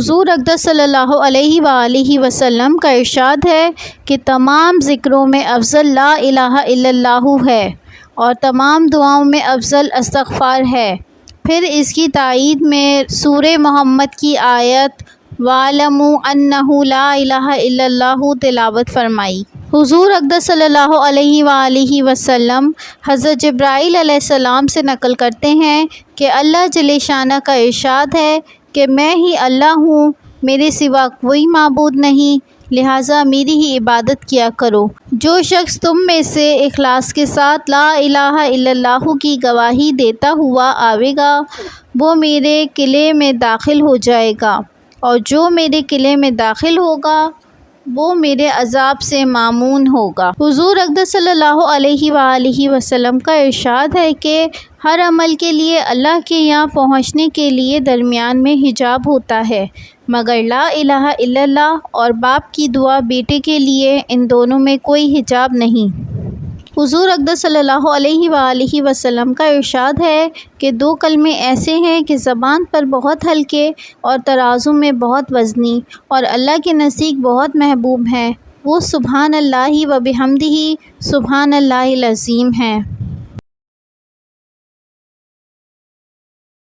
حضور اقدس صلی اللہ علیہ وآلہ وسلم کا ارشاد ہے کہ تمام ذکروں میں افضل لا الہ الا اللہ ہے اور تمام دعاؤں میں افضل استغفار ہے۔ پھر اس کی تائید میں سورہ محمد کی آیت وَاعْلَمُوا أَنَّهُ لَا إِلَٰهَ إِلَّا اللَّهُ تلاوت فرمائی۔ حضور اقدس صلی اللہ علیہ وآلہ وسلم حضرت جبرائیل علیہ السلام سے نقل کرتے ہیں کہ اللہ جل شانہ کا ارشاد ہے کہ میں ہی اللہ ہوں، میرے سوا کوئی معبود نہیں، لہٰذا میری ہی عبادت کیا کرو۔ جو شخص تم میں سے اخلاص کے ساتھ لا الہ الا اللہ کی گواہی دیتا ہوا آئے گا وہ میرے قلعے میں داخل ہو جائے گا، اور جو میرے قلعے میں داخل ہوگا وہ میرے عذاب سے مامون ہوگا۔ حضور اقدس صلی اللہ علیہ وآلہ وسلم کا ارشاد ہے کہ ہر عمل کے لیے اللہ کے یہاں پہنچنے کے لیے درمیان میں حجاب ہوتا ہے، مگر لا الہ الا اللہ اور باپ کی دعا بیٹے کے لیے ان دونوں میں کوئی حجاب نہیں۔ حضور اقدس صلی اللہ علیہ وآلہ وسلم کا ارشاد ہے کہ دو کلمے ایسے ہیں کہ زبان پر بہت ہلکے اور ترازو میں بہت وزنی اور اللہ کے نزدیک بہت محبوب ہیں، وہ سبحان اللہ و بحمدہ سبحان اللہ العظیم ہیں۔